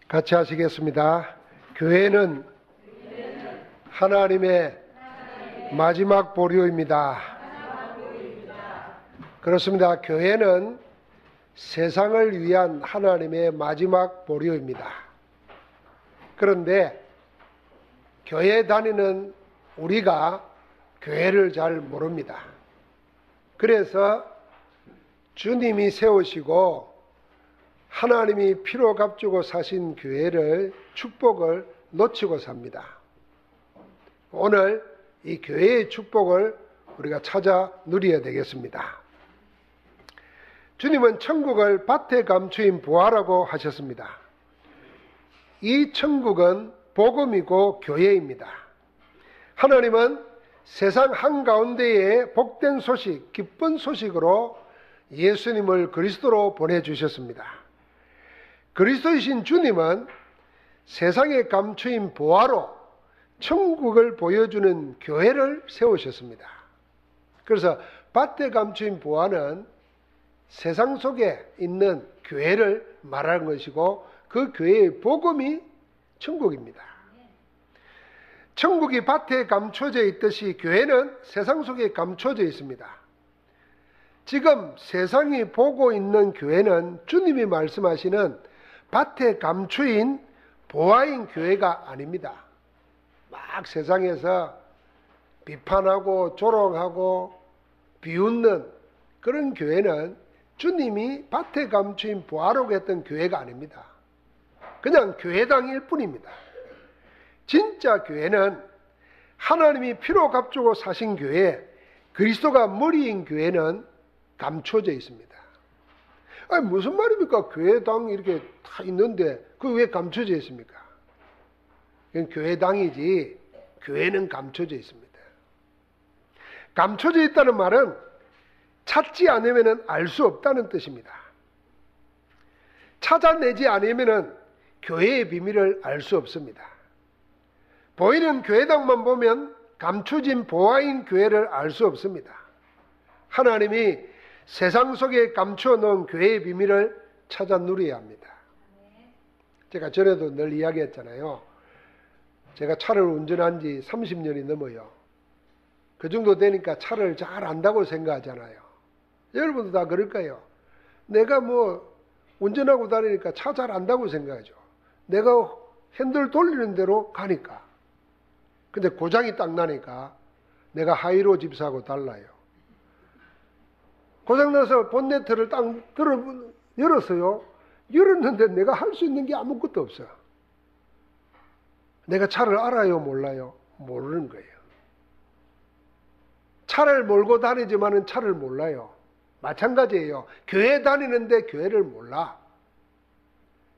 같이 하시겠습니다. 교회는 하나님의 마지막 보류입니다. 그렇습니다. 교회는 세상을 위한 하나님의 마지막 보류입니다. 그런데 교회 다니는 우리가 교회를 잘 모릅니다. 그래서 주님이 세우시고 하나님이 피로 값주고 사신 교회를, 축복을 놓치고 삽니다. 오늘 이 교회의 축복을 우리가 찾아 누려야 되겠습니다. 주님은 천국을 밭에 감추인 보화라고 하셨습니다. 이 천국은 복음이고 교회입니다. 하나님은 세상 한가운데에 복된 소식, 기쁜 소식으로 예수님을 그리스도로 보내주셨습니다. 그리스도이신 주님은 세상에 감추인 보화로 천국을 보여주는 교회를 세우셨습니다. 그래서 밭에 감추인 보화는 세상 속에 있는 교회를 말하는 것이고, 그 교회의 복음이 천국입니다. 천국이 밭에 감춰져 있듯이 교회는 세상 속에 감춰져 있습니다. 지금 세상이 보고 있는 교회는 주님이 말씀하시는 밭에 감추인 보화인 교회가 아닙니다. 막 세상에서 비판하고 조롱하고 비웃는 그런 교회는 주님이 밭에 감추인 보화라고 했던 교회가 아닙니다. 그냥 교회당일 뿐입니다. 진짜 교회는 하나님이 피로 값주고 사신 교회, 그리스도가 머리인 교회는 감춰져 있습니다. 아니, 무슨 말입니까? 교회당 이렇게 다 있는데 그게 왜 감춰져 있습니까? 그건 교회당이지 교회는 감춰져 있습니다. 감춰져 있다는 말은 찾지 않으면 알 수 없다는 뜻입니다. 찾아내지 않으면 교회의 비밀을 알 수 없습니다. 보이는 교회당만 보면 감춰진 보화인 교회를 알 수 없습니다. 하나님이 세상 속에 감춰놓은 교회의 비밀을 찾아 누려야 합니다. 제가 전에도 늘 이야기했잖아요. 제가 차를 운전한 지 30년이 넘어요. 그 정도 되니까 차를 잘 안다고 생각하잖아요. 여러분도 다 그럴까요? 내가 운전하고 다니니까 차 잘 안다고 생각하죠. 내가 핸들 돌리는 대로 가니까. 근데 고장이 딱 나니까 내가 하이로 집사하고 달라요. 고장나서 본네트를 딱 열었어요. 열었는데 내가 할 수 있는 게 아무것도 없어요. 내가 차를 알아요, 몰라요? 모르는 거예요. 차를 몰고 다니지만은 차를 몰라요. 마찬가지예요. 교회 다니는데 교회를 몰라.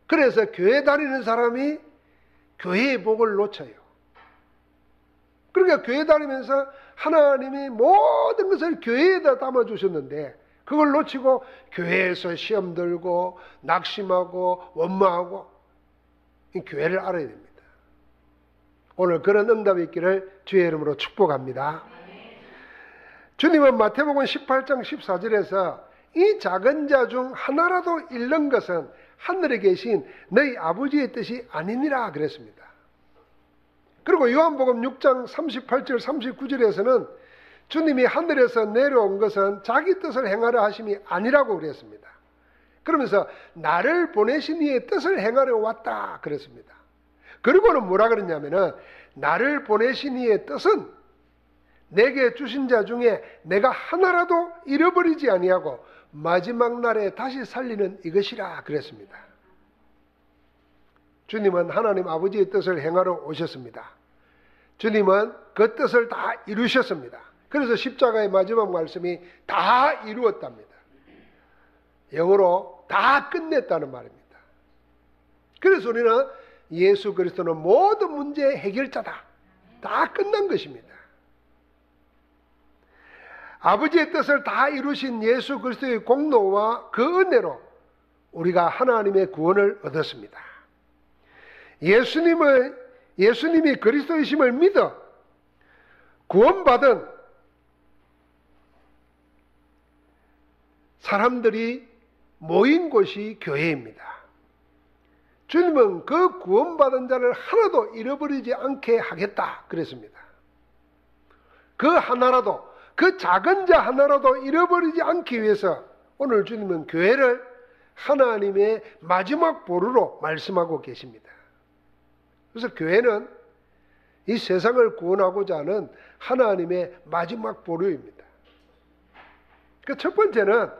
그래서 교회 다니는 사람이 교회의 복을 놓쳐요. 그러니까 교회 다니면서 하나님이 모든 것을 교회에다 담아주셨는데 그걸 놓치고 교회에서 시험 들고 낙심하고 원망하고, 이 교회를 알아야 됩니다. 오늘 그런 응답이 있기를 주의 이름으로 축복합니다. 주님은 마태복음 18장 14절에서 이 작은 자 중 하나라도 잃는 것은 하늘에 계신 너희 아버지의 뜻이 아니니라 그랬습니다. 그리고 요한복음 6장 38절 39절에서는 주님이 하늘에서 내려온 것은 자기 뜻을 행하려 하심이 아니라고 그랬습니다. 그러면서 나를 보내신 이의 뜻을 행하려 왔다 그랬습니다. 그리고는 뭐라 그랬냐면은 나를 보내신 이의 뜻은 내게 주신 자 중에 내가 하나라도 잃어버리지 아니하고 마지막 날에 다시 살리는 이것이라 그랬습니다. 주님은 하나님 아버지의 뜻을 행하러 오셨습니다. 주님은 그 뜻을 다 이루셨습니다. 그래서 십자가의 마지막 말씀이 다 이루었답니다. 영어로 다 끝냈다는 말입니다. 그래서 우리는 예수 그리스도는 모든 문제의 해결자다. 다 끝난 것입니다. 아버지의 뜻을 다 이루신 예수 그리스도의 공로와 그 은혜로 우리가 하나님의 구원을 얻었습니다. 예수님이 그리스도이심을 믿어 구원받은 사람들이 모인 곳이 교회입니다. 주님은 그 구원받은 자를 하나도 잃어버리지 않게 하겠다 그랬습니다. 그 하나라도, 그 작은 자 하나라도 잃어버리지 않기 위해서 오늘 주님은 교회를 하나님의 마지막 보루로 말씀하고 계십니다. 그래서 교회는 이 세상을 구원하고자 하는 하나님의 마지막 보루입니다. 그 첫 번째는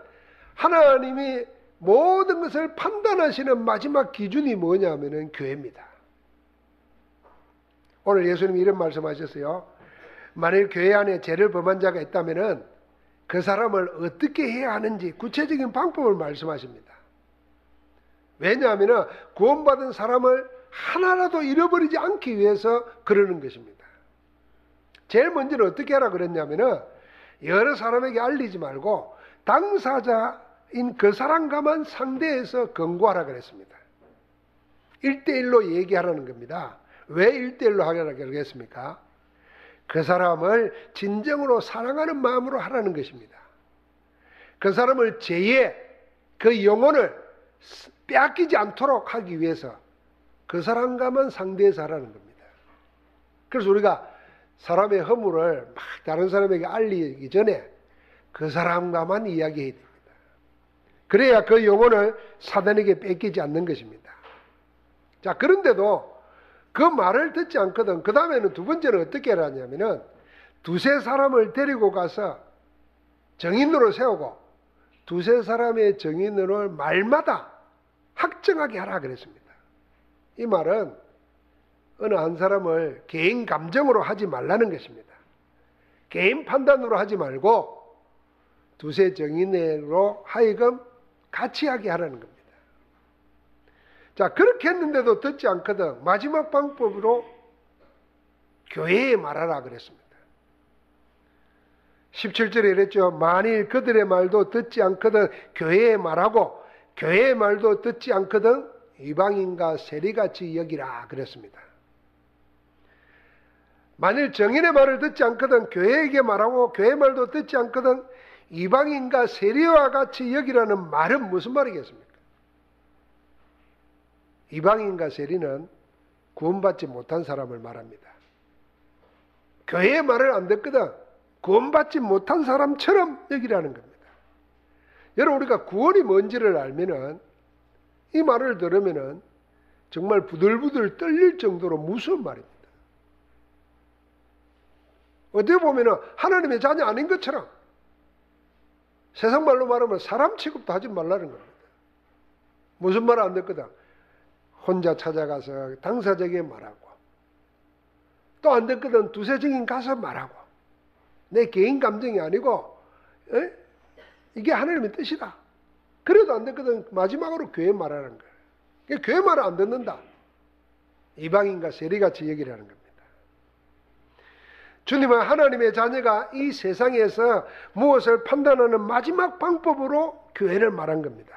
하나님이 모든 것을 판단하시는 마지막 기준이 뭐냐면은 교회입니다. 오늘 예수님이 이런 말씀하셨어요. 만일 교회 안에 죄를 범한 자가 있다면은 그 사람을 어떻게 해야 하는지 구체적인 방법을 말씀하십니다. 왜냐하면 구원받은 사람을 하나라도 잃어버리지 않기 위해서 그러는 것입니다. 제일 먼저는 어떻게 하라 그랬냐면은 여러 사람에게 알리지 말고 당사자인 그 사람과만 상대해서 권고하라 그랬습니다. 1대1로 얘기하라는 겁니다. 왜 1대1로 하라고 그랬습니까? 그 사람을 진정으로 사랑하는 마음으로 하라는 것입니다. 그 사람을 죄의 그 영혼을 빼앗기지 않도록 하기 위해서 그 사람과만 상대해서 하라는 겁니다. 그래서 우리가 사람의 허물을 막 다른 사람에게 알리기 전에 그 사람과만 이야기해야 됩니다. 그래야 그 영혼을 사단에게 뺏기지 않는 것입니다. 자, 그런데도 그 말을 듣지 않거든. 그 다음에는 두 번째는 어떻게 하냐면은 두세 사람을 데리고 가서 정인으로 세우고 두세 사람의 정인으로 말마다 확정하게 하라 그랬습니다. 이 말은 어느 한 사람을 개인 감정으로 하지 말라는 것입니다. 개인 판단으로 하지 말고 두세 정인으로 하여금 같이 하게 하라는 겁니다. 자, 그렇게 했는데도 듣지 않거든. 마지막 방법으로 교회에 말하라 그랬습니다. 17절에 이랬죠. 만일 그들의 말도 듣지 않거든 교회에 말하고 교회의 말도 듣지 않거든 이방인과 세리같이 여기라 그랬습니다. 만일 정인의 말을 듣지 않거든 교회에게 말하고 교회의 말도 듣지 않거든 이방인과 세리와 같이 여기라는 말은 무슨 말이겠습니까? 이방인과 세리는 구원받지 못한 사람을 말합니다. 교회의 말을 안 듣거든 구원받지 못한 사람처럼 여기라는 겁니다. 여러분, 우리가 구원이 뭔지를 알면은 이 말을 들으면은 정말 부들부들 떨릴 정도로 무서운 말입니다. 어떻게 보면은 하나님의 자녀 아닌 것처럼 세상 말로 말하면 사람 취급도 하지 말라는 겁니다. 무슨 말을 안 듣거든? 혼자 찾아가서 당사자에게 말하고 또 안 듣거든 두세 정인 가서 말하고 내 개인 감정이 아니고 이게 하나님의 뜻이다. 그래도 안 듣거든 마지막으로 교회 말하는 거예요. 교회 말을 안 듣는다. 이방인과 세리같이 얘기를 하는 겁니다. 주님은 하나님의 자녀가 이 세상에서 무엇을 판단하는 마지막 방법으로 교회를 말한 겁니다.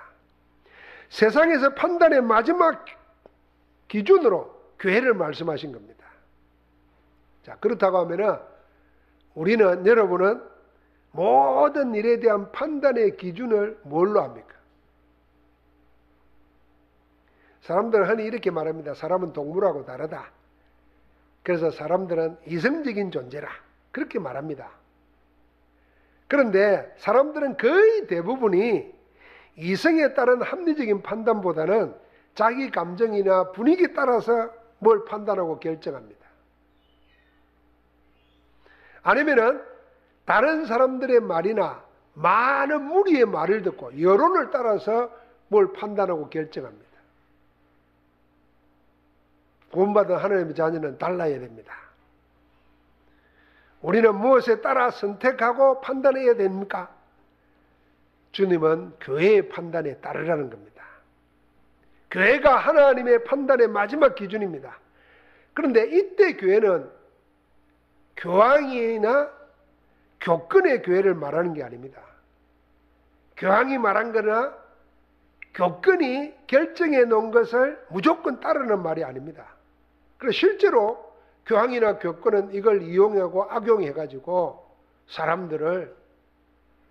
세상에서 판단의 마지막 기준으로 교회를 말씀하신 겁니다. 자, 그렇다고 하면은 우리는, 여러분은 모든 일에 대한 판단의 기준을 뭘로 합니까? 사람들은 흔히 이렇게 말합니다. 사람은 동물하고 다르다. 그래서 사람들은 이성적인 존재라. 그렇게 말합니다. 그런데 사람들은 거의 대부분이 이성에 따른 합리적인 판단보다는 자기 감정이나 분위기에 따라서 뭘 판단하고 결정합니다. 아니면은 다른 사람들의 말이나 많은 무리의 말을 듣고 여론을 따라서 뭘 판단하고 결정합니다. 구원받은 하나님의 자녀는 달라야 됩니다. 우리는 무엇에 따라 선택하고 판단해야 됩니까? 주님은 교회의 판단에 따르라는 겁니다. 교회가 하나님의 판단의 마지막 기준입니다. 그런데 이때 교회는 교황이나 교권의 교회를 말하는 게 아닙니다. 교황이 말한 거나 교권이 결정해 놓은 것을 무조건 따르는 말이 아닙니다. 그래서 실제로 교황이나 교권은 이걸 이용하고 악용해가지고 사람들을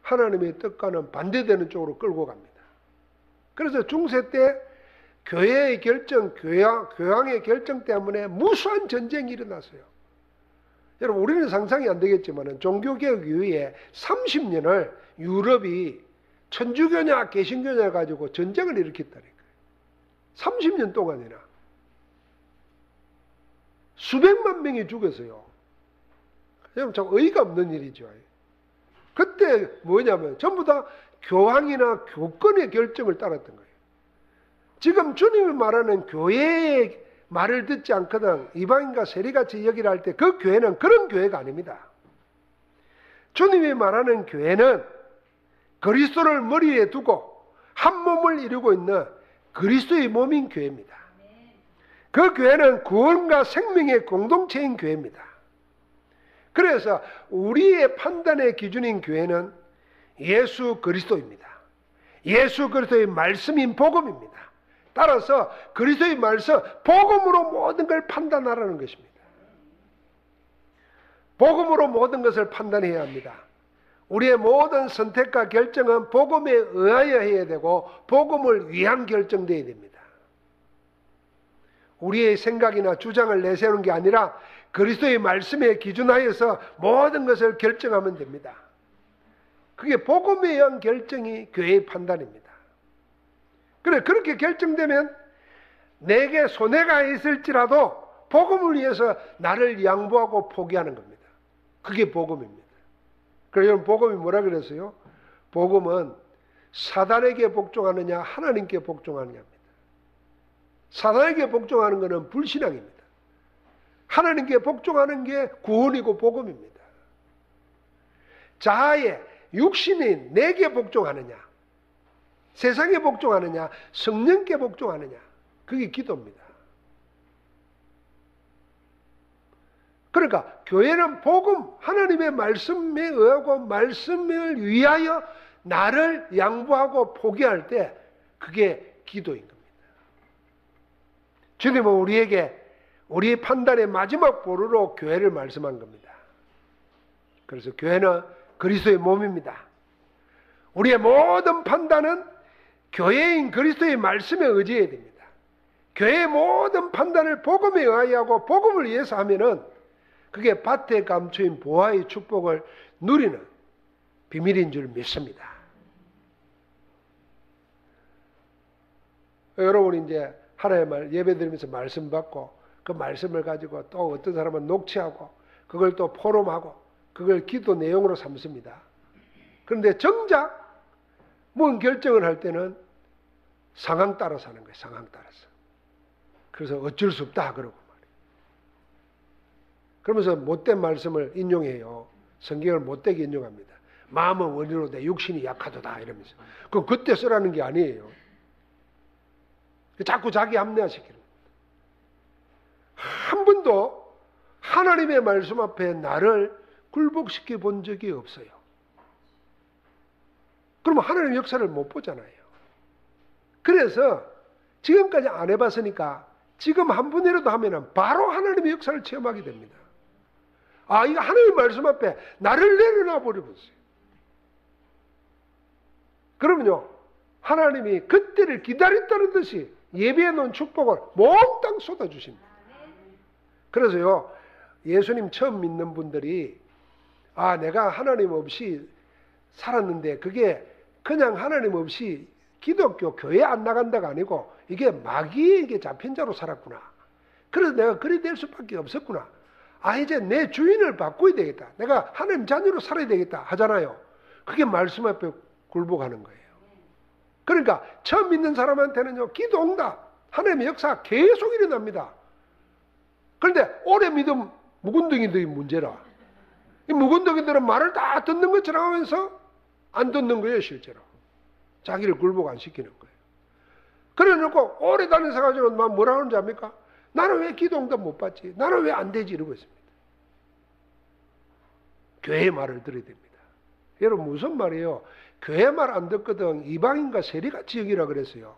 하나님의 뜻과는 반대되는 쪽으로 끌고 갑니다. 그래서 중세 때 교회의 결정, 교황의 결정 때문에 무수한 전쟁이 일어났어요. 여러분, 우리는 상상이 안 되겠지만 종교개혁 이후에 30년을 유럽이 천주교냐 개신교냐 가지고 전쟁을 일으켰다니까요. 30년 동안이나 수백만 명이 죽었어요. 여러분, 참 어이가 없는 일이죠. 그때 뭐냐면 전부 다 교황이나 교권의 결정을 따랐던 거예요. 지금 주님이 말하는 교회의 말을 듣지 않거든 이방인과 세리같이 여기라 할 때 그 교회는 그런 교회가 아닙니다. 주님이 말하는 교회는 그리스도를 머리에 두고 한 몸을 이루고 있는 그리스도의 몸인 교회입니다. 그 교회는 구원과 생명의 공동체인 교회입니다. 그래서 우리의 판단의 기준인 교회는 예수 그리스도입니다. 예수 그리스도의 말씀인 복음입니다. 따라서 그리스도의 말씀, 복음으로 모든 걸 판단하라는 것입니다. 복음으로 모든 것을 판단해야 합니다. 우리의 모든 선택과 결정은 복음에 의하여 해야 되고 복음을 위한 결정되어야 됩니다. 우리의 생각이나 주장을 내세우는 게 아니라 그리스도의 말씀에 기준하여서 모든 것을 결정하면 됩니다. 그게 복음에 의한 결정이 교회의 판단입니다. 그래, 그렇게 결정되면 내게 손해가 있을지라도 복음을 위해서 나를 양보하고 포기하는 겁니다. 그게 복음입니다. 그래서 여러분, 복음이 뭐라 그랬어요? 복음은 사단에게 복종하느냐 하나님께 복종하느냐입니다. 사단에게 복종하는 것은 불신앙입니다. 하나님께 복종하는 게 구원이고 복음입니다. 자아에 육신이 내게 복종하느냐, 세상에 복종하느냐, 성령께 복종하느냐, 그게 기도입니다. 그러니까 교회는 복음, 하나님의 말씀에 의하고 말씀을 위하여 나를 양보하고 포기할 때 그게 기도인 겁니다. 주님은 우리에게 우리의 판단의 마지막 보루로 교회를 말씀한 겁니다. 그래서 교회는 그리스도의 몸입니다. 우리의 모든 판단은 교회인 그리스도의 말씀에 의지해야 됩니다. 교회의 모든 판단을 복음에 의하여 하고 복음을 위해서 하면은 그게 밭에 감추인 보화의 축복을 누리는 비밀인 줄 믿습니다. 여러분, 이제 하나님의 말 예배 드리면서 말씀 받고 그 말씀을 가지고 또 어떤 사람은 녹취하고 그걸 또 포럼하고 그걸 기도 내용으로 삼습니다. 그런데 정작 뭔 결정을 할 때는 상황 따라서 하는 거예요. 상황 따라서. 그래서 어쩔 수 없다 그러고 말이에요. 그러면서 못된 말씀을 인용해요. 성경을 못되게 인용합니다. 마음은 원이로되 육신이 약하도다 이러면서. 그럼 그때 쓰라는 게 아니에요. 자꾸 자기 합리화시키는 겁니다. 한 번도 하나님의 말씀 앞에 나를 굴복시켜 본 적이 없어요. 그러면 하나님의 역사를 못 보잖아요. 그래서 지금까지 안 해봤으니까 지금 한 번이라도 하면 바로 하나님의 역사를 체험하게 됩니다. 아, 이거 하나님의 말씀 앞에 나를 내려놔 버려보세요. 그러면요, 하나님이 그때를 기다렸다는 듯이 예비해 놓은 축복을 몽땅 쏟아주십니다. 그래서요, 예수님 처음 믿는 분들이 아, 내가 하나님 없이 살았는데 그게 그냥 하나님 없이 기독교 교회 안 나간다가 아니고 이게 마귀에게 잡힌 자로 살았구나. 그래서 내가 그리 될 수밖에 없었구나. 아, 이제 내 주인을 바꿔야 되겠다. 내가 하나님 자녀로 살아야 되겠다 하잖아요. 그게 말씀 앞에 굴복하는 거예요. 그러니까 처음 믿는 사람한테는요, 기도 응답, 하나님의 역사 계속 일어납니다. 그런데 오래 믿음 묵은둥이들이 문제라. 이 묵은둥이들은 말을 다 듣는 것처럼 하면서 안 듣는 거예요, 실제로. 자기를 굴복 안 시키는 거예요. 그래 놓고 오래 다니면서 가지고 뭐라 하는지 압니까? 나는 왜 기도 응답 못 받지? 나는 왜 안 되지? 이러고 있습니다. 교회의 말을 들어야 됩니다. 여러분, 무슨 말이에요? 교회 말 안 듣거든 이방인과 세리같이 여기라 그랬어요.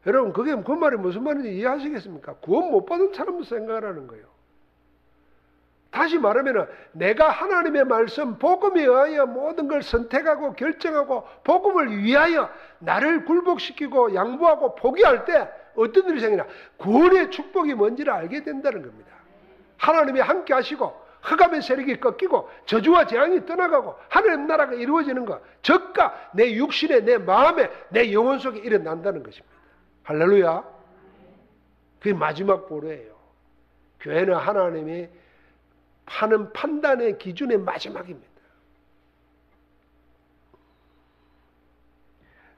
여러분, 그게 그 말이 무슨 말인지 이해하시겠습니까? 구원 못 받은 사람을 생각하라는 거예요. 다시 말하면 내가 하나님의 말씀 복음에 의하여 모든 걸 선택하고 결정하고 복음을 위하여 나를 굴복시키고 양보하고 포기할 때 어떤 일이 생기나? 구원의 축복이 뭔지를 알게 된다는 겁니다. 하나님이 함께 하시고 흑암의 세력이 꺾이고 저주와 재앙이 떠나가고 하나님 나라가 이루어지는 것, 적과 내 육신에, 내 마음에, 내 영혼 속에 일어난다는 것입니다. 할렐루야. 그게 마지막 보루예요. 교회는 하나님이 하는 판단의 기준의 마지막입니다.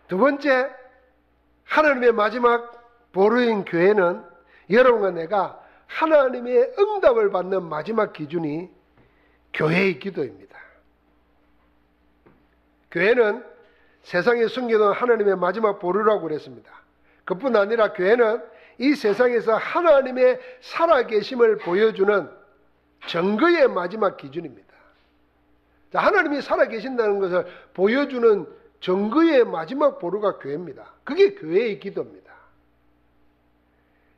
두 번째, 하나님의 마지막 보루인 교회는 여러분과 내가 하나님의 응답을 받는 마지막 기준이 교회의 기도입니다. 교회는 세상에 숨겨놓은 하나님의 마지막 보루라고 그랬습니다. 그뿐 아니라 교회는 이 세상에서 하나님의 살아계심을 보여주는 증거의 마지막 기준입니다. 하나님이 살아계신다는 것을 보여주는 증거의 마지막 보루가 교회입니다. 그게 교회의 기도입니다.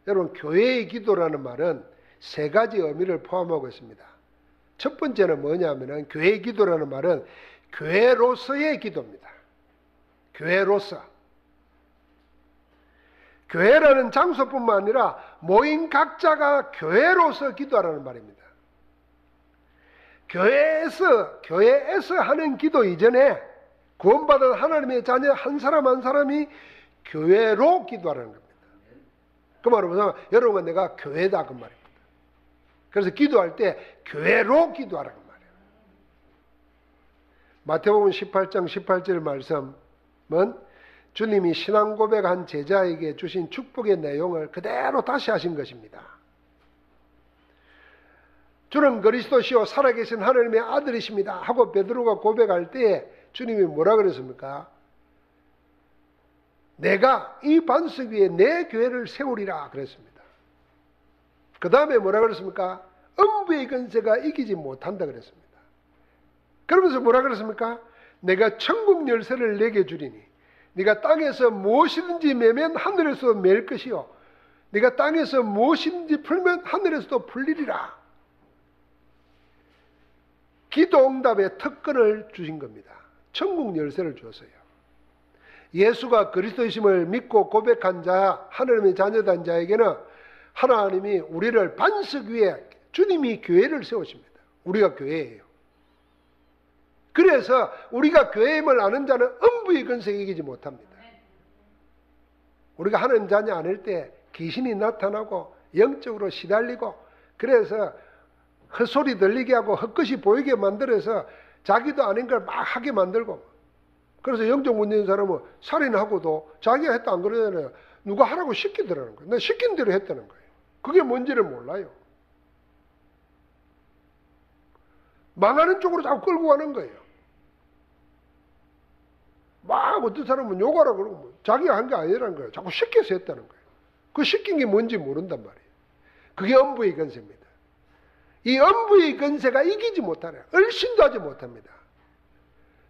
여러분, 교회의 기도라는 말은 세 가지 의미를 포함하고 있습니다. 첫 번째는 뭐냐면은 교회의 기도라는 말은 교회로서의 기도입니다. 교회로서. 교회라는 장소뿐만 아니라 모인 각자가 교회로서 기도하라는 말입니다. 교회에서 하는 기도 이전에 구원받은 하나님의 자녀 한 사람 한 사람이 교회로 기도하라는 겁니다. 그 말은 뭐냐면 여러분과 내가 교회다 그 말입니다. 그래서 기도할 때 교회로 기도하라는 말이에요. 마태복음 18장 18절 말씀은 주님이 신앙 고백한 제자에게 주신 축복의 내용을 그대로 다시 하신 것입니다. 주는 그리스도시요 살아계신 하나님의 아들이십니다 하고 베드로가 고백할 때 주님이 뭐라 그랬습니까? 내가 이 반석 위에 내 교회를 세우리라 그랬습니다. 그 다음에 뭐라 그랬습니까? 음부의 권세가 이기지 못한다 그랬습니다. 그러면서 뭐라 그랬습니까? 내가 천국 열쇠를 내게 주리니 네가 땅에서 무엇이든지 매면 하늘에서 맬 것이요 네가 땅에서 무엇이든지 풀면 하늘에서도 풀리리라. 기도 응답의 특권을 주신 겁니다. 천국 열쇠를 주었어요. 예수가 그리스도이심을 믿고 고백한 자, 하나님의 자녀된 자에게는 하나님이 우리를 반석 위에 주님이 교회를 세우십니다. 우리가 교회예요. 그래서 우리가 교회임을 아는 자는 음부의 권세에 이기지 못합니다. 우리가 하나님 자녀 아닐 때 귀신이 나타나고 영적으로 시달리고 그래서 헛소리 들리게 하고 헛것이 보이게 만들어서 자기도 아닌 걸 막 하게 만들고 그래서 영적 문제 있는 사람은 살인하고도 자기가 했다 안 그러잖아요. 누가 하라고 시키더라는 거예요. 내가 시킨 대로 했다는 거예요. 그게 뭔지를 몰라요. 망하는 쪽으로 자꾸 끌고 가는 거예요. 막 어떤 사람은 욕하라고 그러고 자기가 한 게 아니라는 거예요. 자꾸 시켜서 했다는 거예요. 그 시킨 게 뭔지 모른단 말이에요. 그게 엄부의 권세입니다. 이 엄부의 권세가 이기지 못하네요. 얼씬도 하지 못합니다.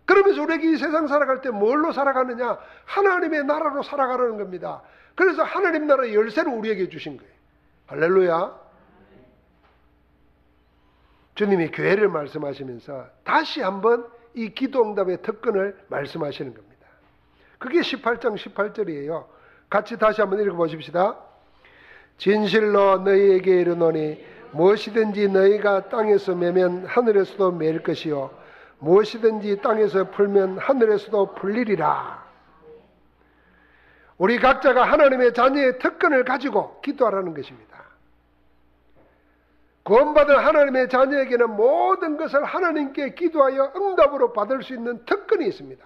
그러면서 우리가 이 세상 살아갈 때 뭘로 살아가느냐? 하나님의 나라로 살아가라는 겁니다. 그래서 하나님 나라의 열쇠를 우리에게 주신 거예요. 할렐루야. 주님이 교회를 말씀하시면서 다시 한번 이 기도 응답의 특권을 말씀하시는 겁니다. 그게 18장 18절이에요. 같이 다시 한번 읽어보십시다. 진실로 너희에게 이르노니 무엇이든지 너희가 땅에서 매면 하늘에서도 맬 것이요 무엇이든지 땅에서 풀면 하늘에서도 풀리리라. 우리 각자가 하나님의 자녀의 특권을 가지고 기도하라는 것입니다. 구원받은 하나님의 자녀에게는 모든 것을 하나님께 기도하여 응답으로 받을 수 있는 특권이 있습니다.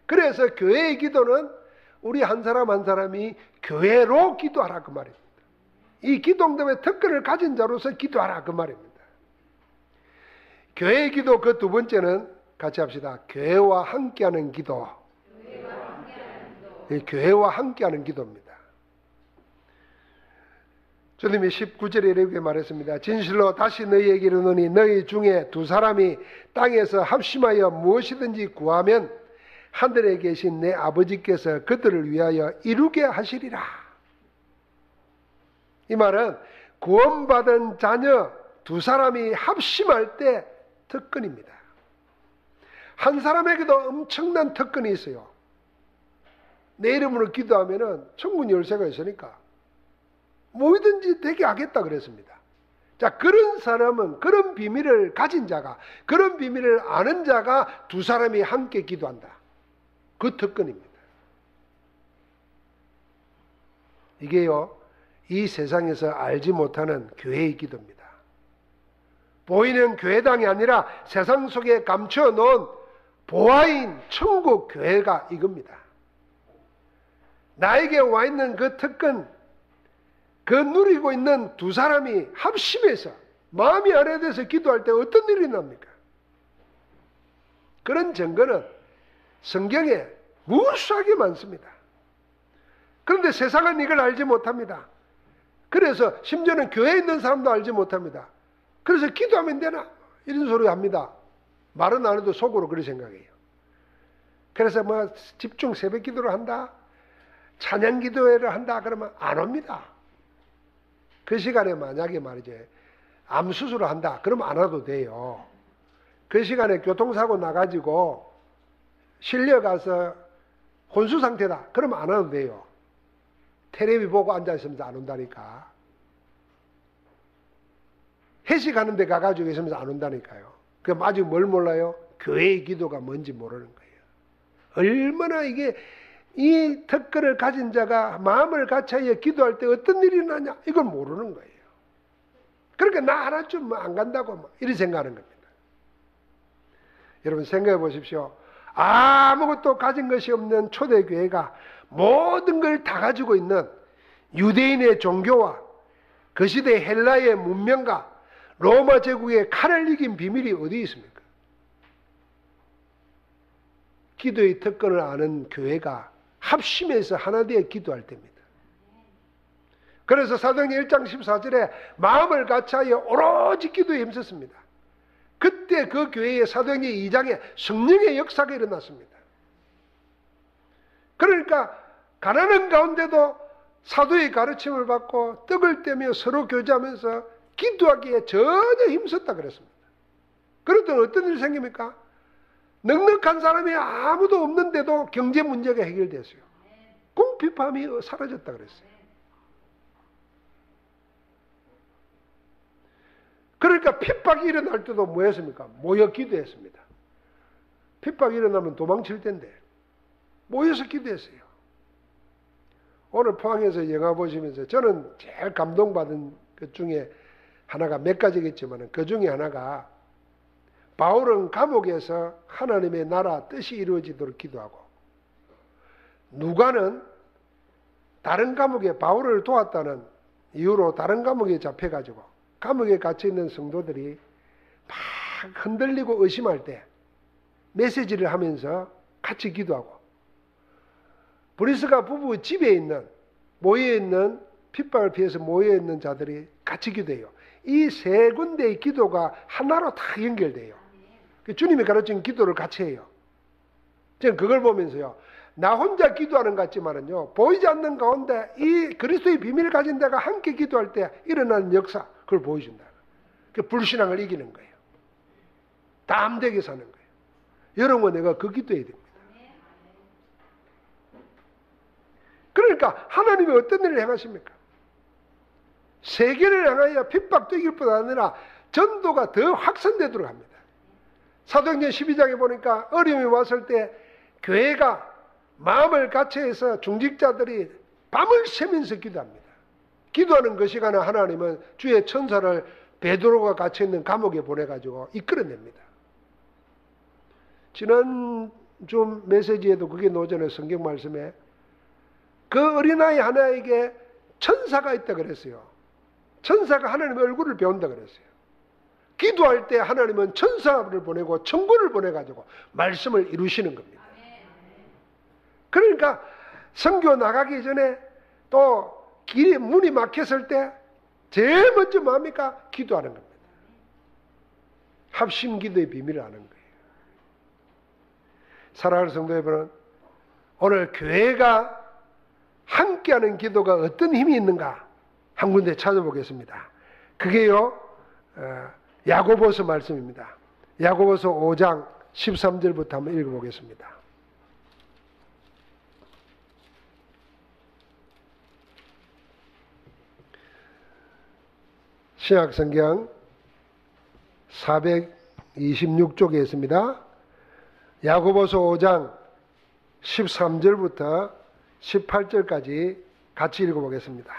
그래서 교회의 기도는 우리 한 사람 한 사람이 교회로 기도하라 그 말입니다. 이 기도 응답의 특권을 가진 자로서 기도하라 그 말입니다. 교회의 기도 그 두 번째는 같이 합시다. 교회와 함께하는 기도. 교회와 함께하는 기도입니다. 주님이 19절에 이렇게 말했습니다. 진실로 다시 너희에게 이르노니 너희 중에 두 사람이 땅에서 합심하여 무엇이든지 구하면 하늘에 계신 내 아버지께서 그들을 위하여 이루게 하시리라. 이 말은 구원받은 자녀 두 사람이 합심할 때 특권입니다. 한 사람에게도 엄청난 특권이 있어요. 내 이름으로 기도하면은 천국 열쇠가 있으니까 뭐든지 되게 하겠다 그랬습니다. 자, 그런 사람은, 그런 비밀을 가진 자가, 그런 비밀을 아는 자가 두 사람이 함께 기도한다. 그 특권입니다. 이게요, 이 세상에서 알지 못하는 교회의 기도입니다. 보이는 교회당이 아니라 세상 속에 감춰놓은 보아인 천국 교회가 이겁니다. 나에게 와 있는 그 특권, 그 누리고 있는 두 사람이 합심해서 마음이 아래돼서 기도할 때 어떤 일이 납니까? 그런 증거는 성경에 무수하게 많습니다. 그런데 세상은 이걸 알지 못합니다. 그래서 심지어는 교회에 있는 사람도 알지 못합니다. 그래서 기도하면 되나? 이런 소리 합니다. 말은 안 해도 속으로 그렇게 생각해요. 그래서 뭐 집중 새벽 기도를 한다, 찬양 기도회를 한다 그러면 안 옵니다. 그 시간에 만약에 말이죠, 암 수술을 한다 그러면 안 와도 돼요. 그 시간에 교통사고 나가지고 실려가서 혼수 상태다 그러면 안 와도 돼요. 텔레비 보고 앉아있으면서 안 온다니까. 회식하는 데 가가지고 있으면서 안 온다니까요. 그럼 아직 뭘 몰라요? 교회의 기도가 뭔지 모르는 거예요. 얼마나 이게 이 특권을 가진 자가 마음을 같이하여 기도할 때 어떤 일이 나냐 이걸 모르는 거예요. 그러니까 나 하나쯤 뭐 안 간다고 뭐 이렇게 생각하는 겁니다. 여러분 생각해 보십시오. 아무것도 가진 것이 없는 초대교회가 모든 걸 다 가지고 있는 유대인의 종교와 그 시대 헬라의 문명과 로마 제국의 칼을 이긴 비밀이 어디 있습니까? 기도의 특권을 아는 교회가 합심해서 하나 되어 기도할 때입니다. 그래서 사도행전 1장 14절에 마음을 같이하여 오로지 기도에 힘썼습니다. 그때 그 교회의 사도행전 2장에 성령의 역사가 일어났습니다. 그러니까 가난한 가운데도 사도의 가르침을 받고 떡을 떼며 서로 교제하면서 기도하기에 전혀 힘썼다 그랬습니다. 그랬더니 어떤 일이 생깁니까? 넉넉한 사람이 아무도 없는데도 경제 문제가 해결됐어요. 궁핍함이 사라졌다 그랬어요. 그러니까 핍박이 일어날 때도 뭐 했습니까? 모여 기도했습니다. 핍박이 일어나면 도망칠 텐데 모여서 기도했어요. 오늘 포항에서 영화 보시면서 저는 제일 감동받은 것 중에 하나가 몇 가지겠지만 그 중에 하나가 바울은 감옥에서 하나님의 나라 뜻이 이루어지도록 기도하고 누가는 다른 감옥에 바울을 도왔다는 이유로 다른 감옥에 잡혀가지고 감옥에 갇혀있는 성도들이 막 흔들리고 의심할 때 메시지를 하면서 같이 기도하고 브리스가 부부 집에 있는 모여있는 핍박을 피해서 모여있는 자들이 같이 기도해요. 이 세 군데의 기도가 하나로 다 연결돼요. 주님이 가르친 기도를 같이 해요. 저는 그걸 보면서요, 나 혼자 기도하는 것 같지만은요, 보이지 않는 가운데 이 그리스도의 비밀을 가진 데가 함께 기도할 때 일어나는 역사, 그걸 보여준다. 그 불신앙을 이기는 거예요. 담대하게 사는 거예요. 여러분, 내가 그 기도해야 됩니다. 그러니까 하나님이 어떤 일을 행하십니까? 세계를 향하여 핍박도 이길 뿐 아니라 전도가 더 확산되도록 합니다. 사도행전 12장에 보니까 어려움이 왔을 때 교회가 마음을 같이해서 중직자들이 밤을 새면서 기도합니다. 기도하는 그 시간에 하나님은 주의 천사를 베드로가 갇혀있는 감옥에 보내가지고 이끌어냅니다. 지난 좀 메시지에도 그게 나오잖아요. 성경 말씀에 그 어린아이 하나에게 천사가 있다 그랬어요. 천사가 하나님의 얼굴을 배운다 그랬어요. 기도할 때 하나님은 천사를 보내고 천군을 보내가지고 말씀을 이루시는 겁니다. 그러니까 선교 나가기 전에 또 길에 문이 막혔을 때 제일 먼저 뭡니까? 기도하는 겁니다. 합심 기도의 비밀을 아는 거예요. 사랑하는 성도 여러분, 오늘 교회가 함께하는 기도가 어떤 힘이 있는가 한 군데 찾아보겠습니다. 그게요, 야고보서 말씀입니다. 야고보서 5장 13절부터 한번 읽어보겠습니다. 신약성경 426쪽에 있습니다. 야고보서 5장 13절부터 18절까지 같이 읽어보겠습니다.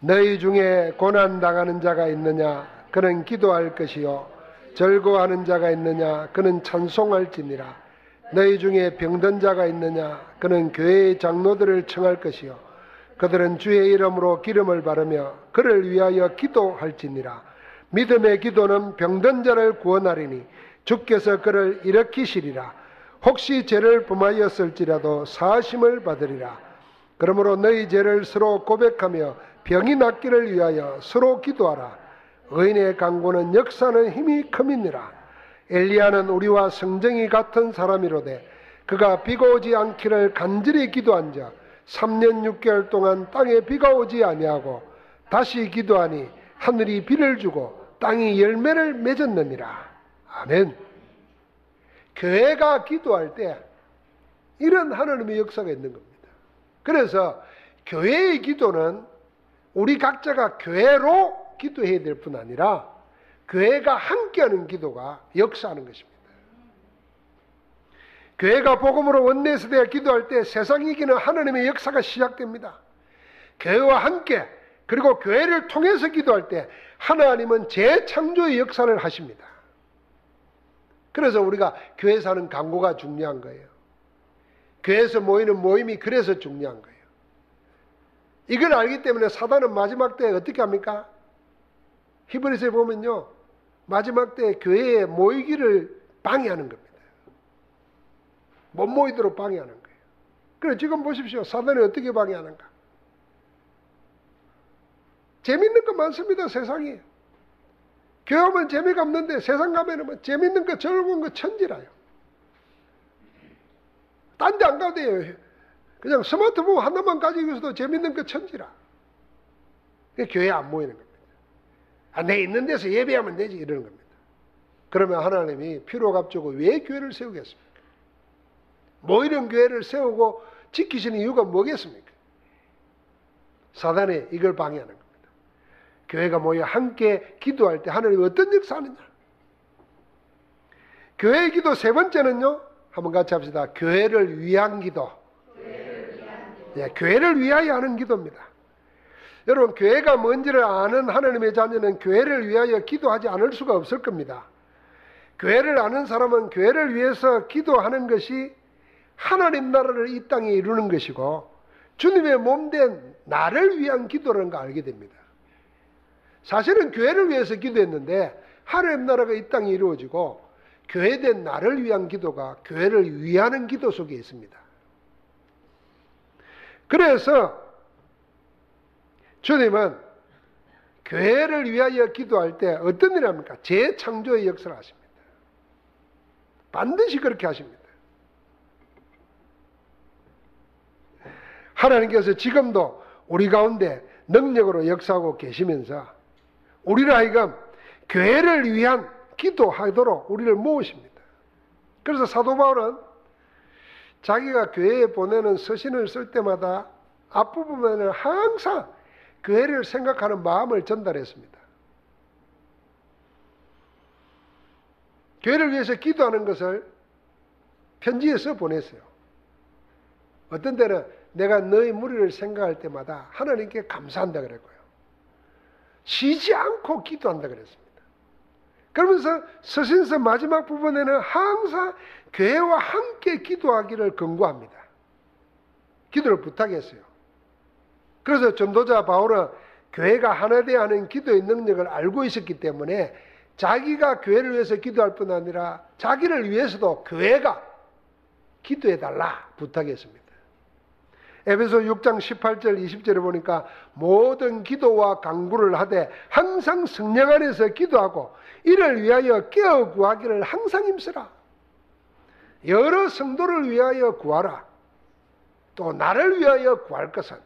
너희 중에 고난당하는 자가 있느냐? 그는 기도할 것이요. 즐거워하는 자가 있느냐? 그는 찬송할지니라. 너희 중에 병든 자가 있느냐? 그는 교회의 장로들을 청할 것이요. 그들은 주의 이름으로 기름을 바르며 그를 위하여 기도할지니라. 믿음의 기도는 병든 자를 구원하리니 주께서 그를 일으키시리라. 혹시 죄를 범하였을지라도 사하심을 받으리라. 그러므로 너희 죄를 서로 고백하며 병이 낫기를 위하여 서로 기도하라. 의인의 간구는 역사하는 힘이 큼이니라. 엘리야는 우리와 성정이 같은 사람이로되 그가 비가 오지 않기를 간절히 기도한즉 3년 6개월 동안 땅에 비가 오지 아니하고 다시 기도하니 하늘이 비를 주고 땅이 열매를 맺었느니라. 아멘. 교회가 기도할 때 이런 하나님의 역사가 있는 겁니다. 그래서 교회의 기도는 우리 각자가 교회로 기도해야 될 뿐 아니라 교회가 함께하는 기도가 역사하는 것입니다. 교회가 복음으로 원내세대가 기도할 때 세상이 이기는 하나님의 역사가 시작됩니다. 교회와 함께 그리고 교회를 통해서 기도할 때 하나님은 재창조의 역사를 하십니다. 그래서 우리가 교회에서 하는 강구가 중요한 거예요. 교회에서 모이는 모임이 그래서 중요한 거예요. 이걸 알기 때문에 사단은 마지막 때에 어떻게 합니까? 히브리서에 보면요, 마지막 때에 교회에 모이기를 방해하는 겁니다. 못 모이도록 방해하는 거예요. 그래 지금 보십시오. 사단이 어떻게 방해하는가? 재밌는 거 많습니다. 세상에. 교회 오면 재미가 없는데 세상 가면 뭐 재밌는 거 즐거운 거 천지라요. 딴 데 안 가도 돼요. 그냥 스마트폰 하나만 가지고 있어도 재밌는 거 천지라. 교회 안 모이는 겁니다. 내 있는 데서 예배하면 되지 이러는 겁니다. 그러면 하나님이 피로가 앞두고 왜 교회를 세우겠습니까? 모이는 교회를 세우고 지키시는 이유가 뭐겠습니까? 사단이 이걸 방해하는 겁니다. 교회가 모여 함께 기도할 때 하나님이 어떤 역사하느냐? 교회의 기도 세 번째는요, 한번 같이 합시다. 교회를 위한 기도. 예, 교회를 위하여 하는 기도입니다. 여러분, 교회가 뭔지를 아는 하나님의 자녀는 교회를 위하여 기도하지 않을 수가 없을 겁니다. 교회를 아는 사람은 교회를 위해서 기도하는 것이 하나님 나라를 이 땅에 이루는 것이고 주님의 몸된 나를 위한 기도라는 걸 알게 됩니다. 사실은 교회를 위해서 기도했는데 하나님 나라가 이 땅에 이루어지고 교회된 나를 위한 기도가 교회를 위하는 기도 속에 있습니다. 그래서 주님은 교회를 위하여 기도할 때 어떤 일을 합니까? 재창조의 역사를 하십니다. 반드시 그렇게 하십니다. 하나님께서 지금도 우리 가운데 능력으로 역사하고 계시면서 우리를 하여금 교회를 위한 기도하도록 우리를 모으십니다. 그래서 사도 바울은 자기가 교회에 보내는 서신을 쓸 때마다 앞부분에는 항상 교회를 생각하는 마음을 전달했습니다. 교회를 위해서 기도하는 것을 편지에 써 보냈어요. 어떤 때는 내가 너희 무리를 생각할 때마다 하나님께 감사한다 그랬고요. 쉬지 않고 기도한다 그랬습니다. 그러면서 서신서 마지막 부분에는 항상 교회와 함께 기도하기를 권고합니다. 기도를 부탁했어요. 그래서 전도자 바울은 교회가 하나 되어야 하는 기도의 능력을 알고 있었기 때문에 자기가 교회를 위해서 기도할 뿐 아니라 자기를 위해서도 교회가 기도해달라 부탁했습니다. 에베소 6장 18절 20절에 보니까 모든 기도와 간구를 하되 항상 성령 안에서 기도하고 이를 위하여 깨어 구하기를 항상 힘쓰라. 여러 성도를 위하여 구하라. 또 나를 위하여 구할 것은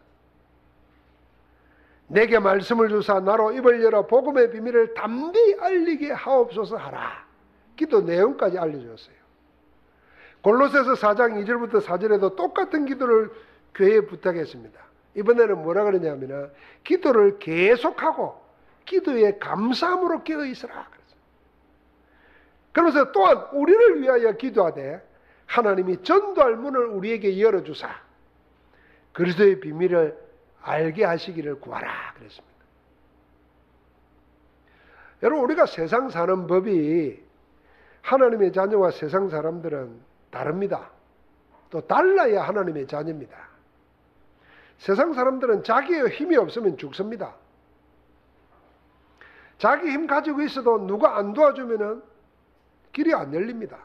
내게 말씀을 주사 나로 입을 열어 복음의 비밀을 담대히 알리게 하옵소서 하라. 기도 내용까지 알려주었어요. 골로새서 4장 2절부터 4절에도 똑같은 기도를 교회에 부탁했습니다. 이번에는 뭐라 그러냐면 기도를 계속하고 기도에 감사함으로 깨어 있으라. 그러면서 또한 우리를 위하여 기도하되 하나님이 전도할 문을 우리에게 열어주사 그리스도의 비밀을 알게 하시기를 구하라 그랬습니다. 여러분, 우리가 세상 사는 법이 하나님의 자녀와 세상 사람들은 다릅니다. 또 달라야 하나님의 자녀입니다. 세상 사람들은 자기의 힘이 없으면 죽습니다. 자기 힘 가지고 있어도 누가 안 도와주면 길이 안 열립니다.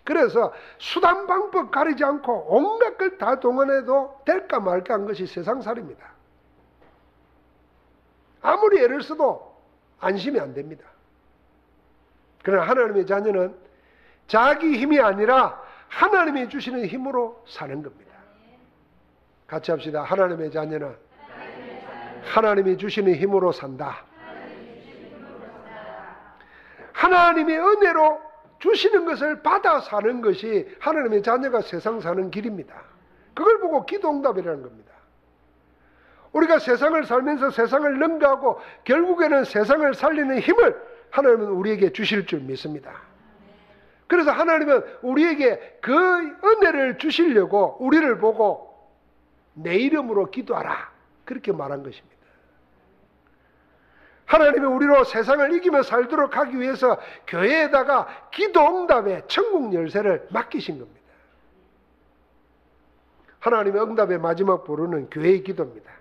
그래서 수단 방법 가리지 않고 온갖 걸 다 동원해도 될까 말까 한 것이 세상살이입니다. 아무리 애를 써도 안심이 안 됩니다. 그러나 하나님의 자녀는 자기 힘이 아니라 하나님이 주시는 힘으로 사는 겁니다. 같이 합시다. 하나님의 자녀는 하나님이 주시는 힘으로 산다. 하나님의 은혜로 주시는 것을 받아 사는 것이 하나님의 자녀가 세상 사는 길입니다. 그걸 보고 기도응답이라는 겁니다. 우리가 세상을 살면서 세상을 능가하고 결국에는 세상을 살리는 힘을 하나님은 우리에게 주실 줄 믿습니다. 그래서 하나님은 우리에게 그 은혜를 주시려고 우리를 보고 내 이름으로 기도하라 그렇게 말한 것입니다. 하나님은 우리로 세상을 이기며 살도록 하기 위해서 교회에다가 기도응답의 천국 열쇠를 맡기신 겁니다. 하나님의 응답의 마지막 보루는 교회의 기도입니다.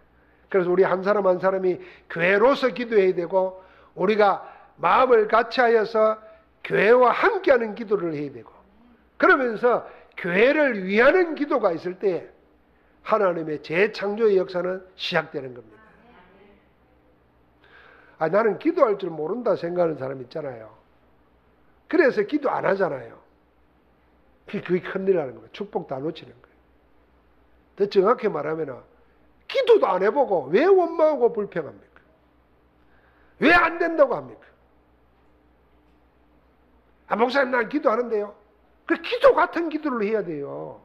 그래서 우리 한 사람 한 사람이 교회로서 기도해야 되고 우리가 마음을 같이하여서 교회와 함께하는 기도를 해야 되고 그러면서 교회를 위하는 기도가 있을 때 하나님의 재창조의 역사는 시작되는 겁니다. 나는 기도할 줄 모른다 생각하는 사람 있잖아요. 그래서 기도 안 하잖아요. 그게 큰일이라는 거예요. 축복도 안 놓치는 거예요. 더 정확히 말하면 기도도 안 해보고 왜 원망하고 불평합니까? 왜 안 된다고 합니까? 목사님 난 기도하는데요. 그 기도 같은 기도를 해야 돼요.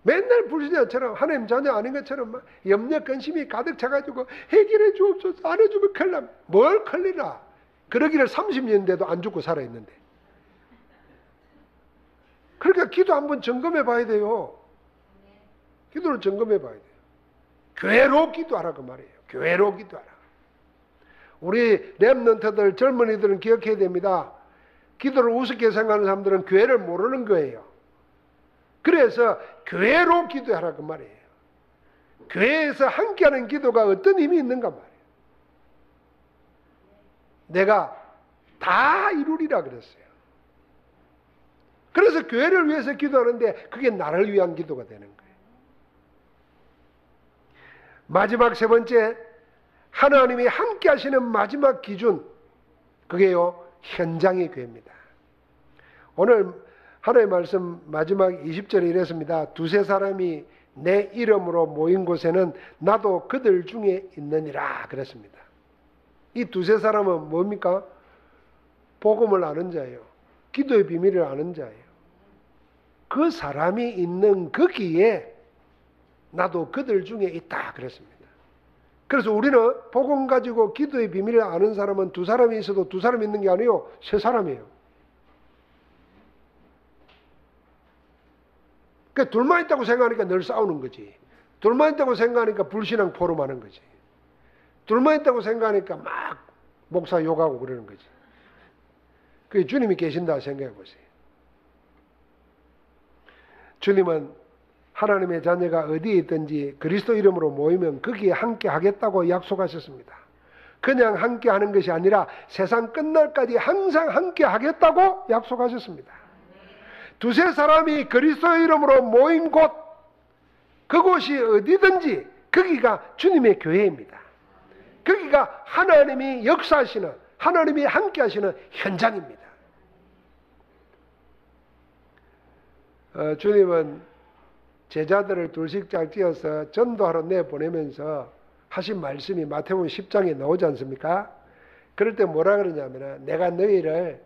맨날 불신자처럼 하나님 자녀 아닌 것처럼 막 염려 근심이 가득 차가지고 해결해 주옵소서 안 해주면 큰일 납니다. 뭘 큰일이나. 그러기를 30년 돼도 안 죽고 살아있는데. 그러니까 기도 한번 점검해 봐야 돼요. 기도를 점검해 봐야 돼요. 교회로 기도하라 그 말이에요. 교회로 기도하라. 우리 렘넌트들 젊은이들은 기억해야 됩니다. 기도를 우습게 생각하는 사람들은 교회를 모르는 거예요. 그래서 교회로 기도하라 그 말이에요. 교회에서 함께하는 기도가 어떤 힘이 있는가 말이에요. 내가 다 이루리라 그랬어요. 그래서 교회를 위해서 기도하는데 그게 나를 위한 기도가 되는 거예요. 마지막 세 번째, 하나님이 함께 하시는 마지막 기준, 그게요, 현장의 교회입니다. 오늘 하나님의 말씀 마지막 20절에 이랬습니다. 두세 사람이 내 이름으로 모인 곳에는 나도 그들 중에 있느니라 그랬습니다. 이 두세 사람은 뭡니까? 복음을 아는 자예요. 기도의 비밀을 아는 자예요. 그 사람이 있는 거기에 나도 그들 중에 있다 그랬습니다. 그래서 우리는 복음 가지고 기도의 비밀을 아는 사람은 두 사람이 있어도 두 사람이 있는 게 아니에요. 세 사람이에요. 그러니까 둘만 있다고 생각하니까 늘 싸우는 거지. 둘만 있다고 생각하니까 불신앙 포럼하는 거지. 둘만 있다고 생각하니까 막 목사 욕하고 그러는 거지. 그게 주님이 계신다 생각해 보세요. 주님은 하나님의 자녀가 어디에 있든지 그리스도 이름으로 모이면 거기에 함께 하겠다고 약속하셨습니다. 그냥 함께 하는 것이 아니라 세상 끝날까지 항상 함께 하겠다고 약속하셨습니다. 두세 사람이 그리스도 이름으로 모인 곳, 그곳이 어디든지 거기가 주님의 교회입니다. 거기가 하나님이 역사하시는, 하나님이 함께 하시는 현장입니다. 주님은 제자들을 둘씩 짝지어서 전도하러 내보내면서 하신 말씀이 마태복음 10장에 나오지 않습니까? 그럴 때 뭐라 그러냐면 내가 너희를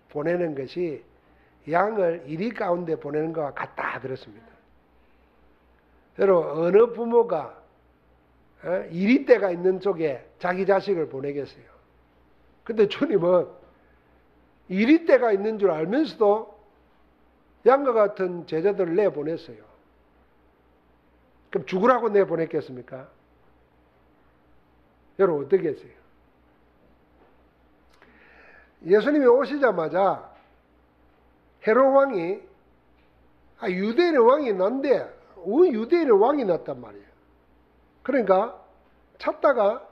보내는 것이 양을 이리 가운데 보내는 것과 같다 그렇습니다. 여러분 어느 부모가 이리떼가 있는 쪽에 자기 자식을 보내겠어요. 근데 주님은 이리떼가 있는 줄 알면서도 양과 같은 제자들을 내보냈어요. 그럼 죽으라고 내보냈겠습니까? 여러분 어떻게 했어요? 예수님이 오시자마자 헤롯 왕이 유대인의 왕이 난데 왜 유대인의 왕이 났단 말이에요. 그러니까 찾다가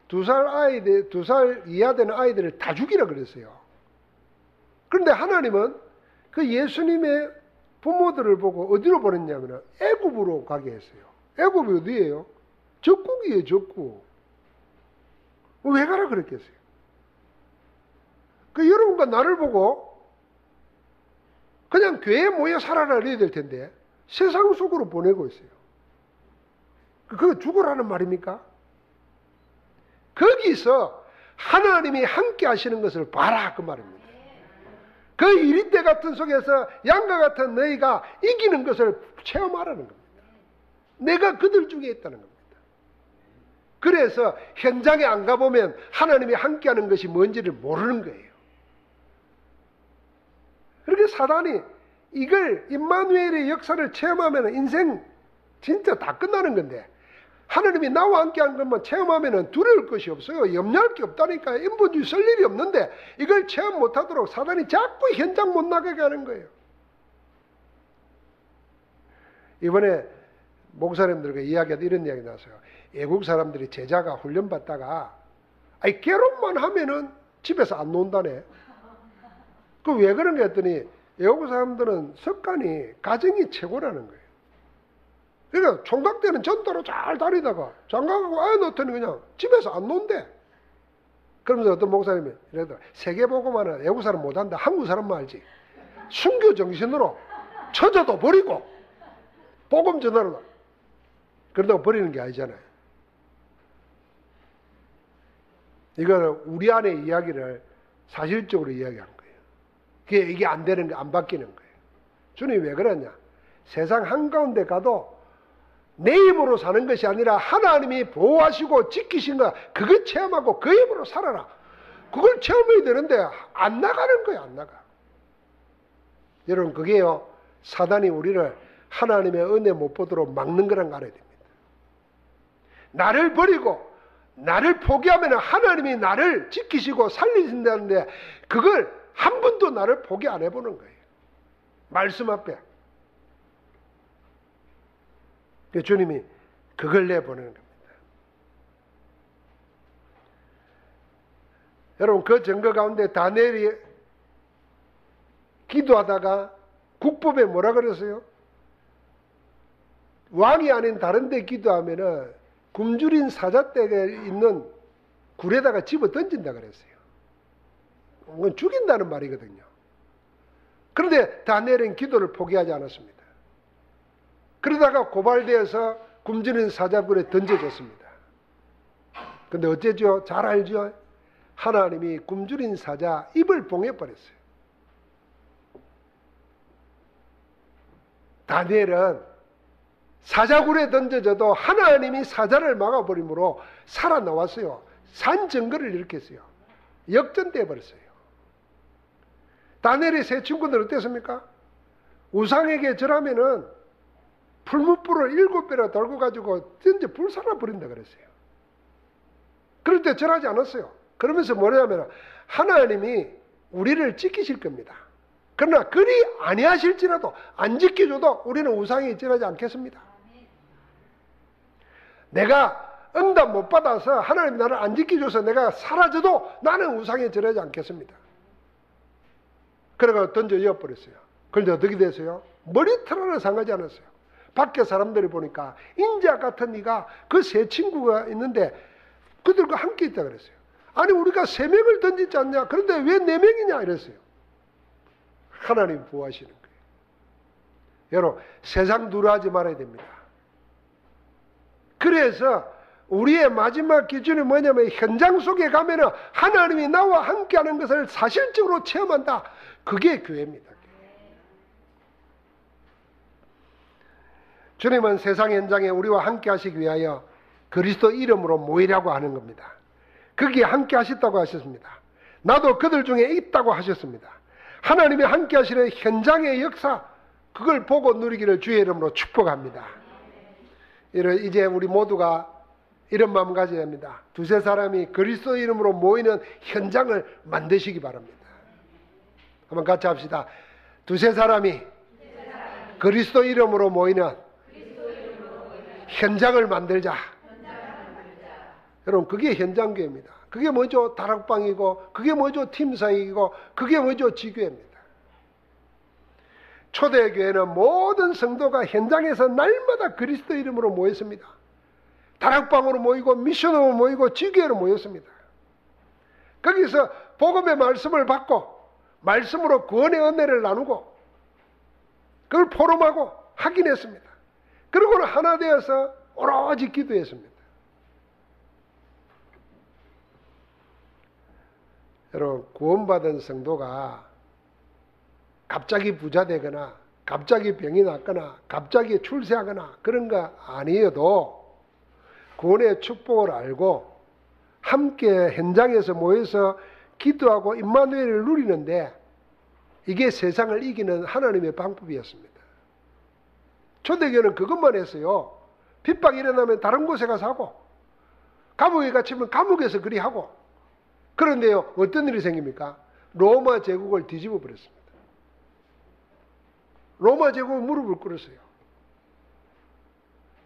2살 이하 되는 아이들을 다 죽이라 그랬어요. 그런데 하나님은 그 예수님의 부모들을 보고 어디로 보냈냐면 애굽으로 가게 했어요. 애굽이 어디예요? 적국이에요, 적국. 왜 가라 그랬겠어요? 그 여러분과 나를 보고 그냥 교회에 모여 살아라 이래야 될 텐데 세상 속으로 보내고 있어요. 그거 죽으라는 말입니까? 거기서 하나님이 함께 하시는 것을 봐라 그 말입니다. 그 이리떼 같은 속에서 양과 같은 너희가 이기는 것을 체험하라는 겁니다. 내가 그들 중에 있다는 겁니다. 그래서 현장에 안 가보면 하나님이 함께하는 것이 뭔지를 모르는 거예요. 그렇게 사단이 이걸 임마누엘의 역사를 체험하면 인생 진짜 다 끝나는 건데 하나님이 나와 함께하는 것만 체험하면 두려울 것이 없어요. 염려할 게 없다니까. 인본주의 쓸 일이 없는데 이걸 체험 못하도록 사단이 자꾸 현장 못 나가게 하는 거예요. 이번에 목사님들과 이야기하다 이런 이야기 나왔어요. 외국 사람들이 제자가 훈련받다가 괴롭만 하면은 집에서 안 논다네. 그 왜 그런가 했더니 외국 사람들은 습관이 가정이 최고라는 거예요. 그러니까 총각 때는 전도로 잘 다니다가 장가가고 아예 놓더니 그냥 집에서 안 논대. 그러면서 어떤 목사님이 이래도 세계복음화는 외국 사람 못한다. 한국 사람만 알지. 순교 정신으로 처져도 버리고 복음 전하러 그러다가 버리는 게 아니잖아요. 이거는 우리 안의 이야기를 사실적으로 이야기한 거예요. 이게 안 되는 거, 안 바뀌는 거예요. 주님이 왜 그러냐? 세상 한가운데 가도 내 힘으로 사는 것이 아니라 하나님이 보호하시고 지키신 거 그걸 체험하고 그 힘으로 살아라. 그걸 체험해야 되는데 안 나가는 거예요. 안 나가. 여러분 그게요 사단이 우리를 하나님의 은혜 못 보도록 막는 거란 거 알아야 됩니다. 나를 버리고 나를 포기하면 하나님이 나를 지키시고 살리신다는데 그걸 한 번도 나를 포기 안 해보는 거예요. 말씀 앞에. 주님이 그걸 내보내는 겁니다. 여러분 그 증거 가운데 다니엘이 기도하다가 국법에 뭐라 그랬어요? 왕이 아닌 다른 데 기도하면은 굶주린 사자떼에 있는 굴에다가 집어 던진다 그랬어요. 그건 죽인다는 말이거든요. 그런데 다니엘은 기도를 포기하지 않았습니다. 그러다가 고발되어서 굶주린 사자굴에 던져졌습니다. 근데 어째죠? 잘 알죠? 하나님이 굶주린 사자 입을 봉해버렸어요. 다니엘은 사자굴에 던져져도 하나님이 사자를 막아버림으로 살아나왔어요. 산 증거를 일으켰어요. 역전돼 버렸어요. 다니엘의 세 친구들 어땠습니까? 우상에게 절하면은 풀무불을 7배로 달고 가지고 던져 불살아 버린다 그랬어요. 그럴 때 절하지 않았어요. 그러면서 뭐냐면 하나님이 우리를 지키실 겁니다. 그러나 그리 아니하실지라도 안 지켜줘도 우리는 우상에 절하지 않겠습니다. 내가 응답 못 받아서 하나님 나를 안 지켜줘서 내가 사라져도 나는 우상에 절하지 않겠습니다. 그래가 던져 이어버렸어요. 그런데 어떻게 됐어요? 머리털 하나 상하지 않았어요. 밖에 사람들이 보니까 인자 같은 이가 그 세 친구가 있는데 그들과 함께 있다 그랬어요. 아니 우리가 3명을 던지지 않냐? 그런데 왜 4명이냐? 이랬어요. 하나님 보호하시는 거예요. 여러분 세상 두려워하지 말아야 됩니다. 그래서 우리의 마지막 기준이 뭐냐면 현장 속에 가면은 하나님이 나와 함께하는 것을 사실적으로 체험한다. 그게 교회입니다. 주님은 세상 현장에 우리와 함께 하시기 위하여 그리스도 이름으로 모이라고 하는 겁니다. 거기에 함께 하셨다고 하셨습니다. 나도 그들 중에 있다고 하셨습니다. 하나님이 함께 하시는 현장의 역사, 그걸 보고 누리기를 주의 이름으로 축복합니다. 이제 우리 모두가 이런 마음 가져야 합니다. 두세 사람이 그리스도 이름으로 모이는 현장을 만드시기 바랍니다. 한번 같이 합시다. 두세 사람이 그리스도 이름으로 모이는 현장을 만들자. 여러분, 그게 현장교회입니다. 그게 뭐죠? 다락방이고, 그게 뭐죠? 팀사역이고, 그게 뭐죠? 지교회입니다. 초대교회는 모든 성도가 현장에서 날마다 그리스도 이름으로 모였습니다. 다락방으로 모이고, 미션으로 모이고, 지교회로 모였습니다. 거기서 복음의 말씀을 받고, 말씀으로 구원의 은혜를 나누고, 그걸 포럼하고 확인했습니다. 그리고는 하나 되어서 오로지 기도했습니다. 여러분, 구원받은 성도가 갑자기 부자 되거나 갑자기 병이 났거나 갑자기 출세하거나 그런 거 아니어도 구원의 축복을 알고 함께 현장에서 모여서 기도하고 임마누엘을 누리는데, 이게 세상을 이기는 하나님의 방법이었습니다. 초대교회는 그것만 했어요. 핍박이 일어나면 다른 곳에 가서 하고, 감옥에 갇히면 감옥에서 그리 하고. 그런데요, 어떤 일이 생깁니까? 로마 제국을 뒤집어 버렸습니다. 로마 제국은 무릎을 꿇었어요.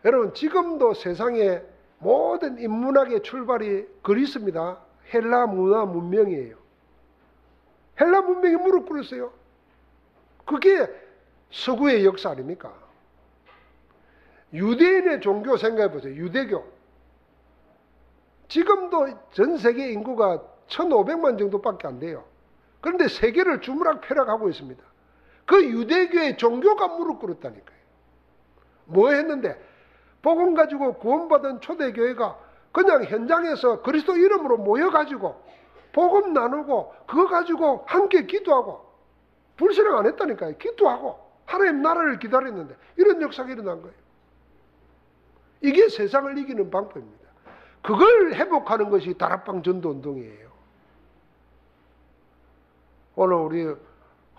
여러분, 지금도 세상의 모든 인문학의 출발이 그리스입니다. 헬라 문화 문명이에요. 헬라 문명이 무릎 꿇었어요. 그게 서구의 역사 아닙니까? 유대인의 종교 생각해 보세요. 유대교. 지금도 전 세계 인구가 1,500만 정도밖에 안 돼요. 그런데 세계를 주무락펴락하고 있습니다. 그 유대교의 종교가 무릎 꿇었다니까요. 뭐 했는데? 복음 가지고 구원받은 초대교회가 그냥 현장에서 그리스도 이름으로 모여가지고 복음 나누고 그거 가지고 함께 기도하고, 불신앙 안 했다니까요. 기도하고 하나님 나라를 기다렸는데 이런 역사가 일어난 거예요. 이게 세상을 이기는 방법입니다. 그걸 회복하는 것이 다락방 전도운동이에요. 오늘 우리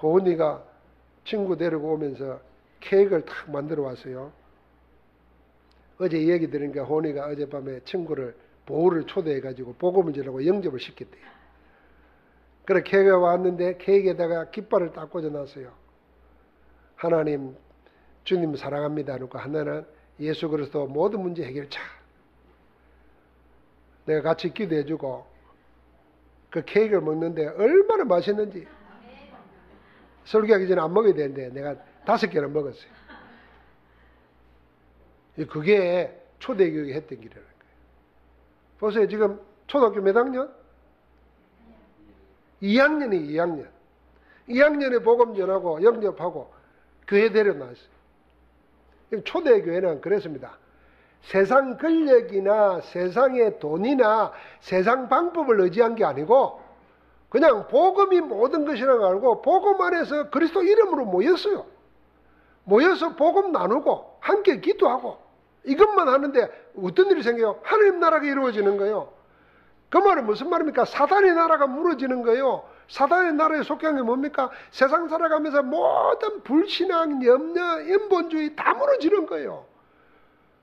호은이가 친구 데리고 오면서 케이크를 탁 만들어 왔어요. 어제 얘기 들으니까 호은이가 어젯밤에 친구를 보우를 초대해가지고 복음을 전하고 영접을 시켰대요. 그래 케이크가 왔는데 케이크에다가 깃발을 딱 꽂아놨어요. 하나님, 주님 사랑합니다. 그러고 하나는 예수 그리스도 모든 문제 해결자. 내가 같이 기도해주고 그 케이크를 먹는데 얼마나 맛있는지. 설교하기 전에 안 먹어야 되는데 내가 5개를 먹었어요. 그게 초대교육이 했던 길이라는 거예요. 보세요. 지금 초등학교 몇 학년? 2학년이 2학년. 2학년에 복음 전하고 영접하고 교회 데려놨어요. 초대교회는 그랬습니다. 세상 권력이나 세상의 돈이나 세상 방법을 의지한 게 아니고 그냥 복음이 모든 것이라고 알고 복음 안에서 그리스도 이름으로 모였어요. 모여서 복음 나누고 함께 기도하고 이것만 하는데 어떤 일이 생겨요? 하나님 나라가 이루어지는 거예요. 그 말은 무슨 말입니까? 사단의 나라가 무너지는 거예요. 사단의 나라에 속한 게 뭡니까? 세상 살아가면서 모든 불신앙, 염려, 인본주의 다 무너지는 거예요.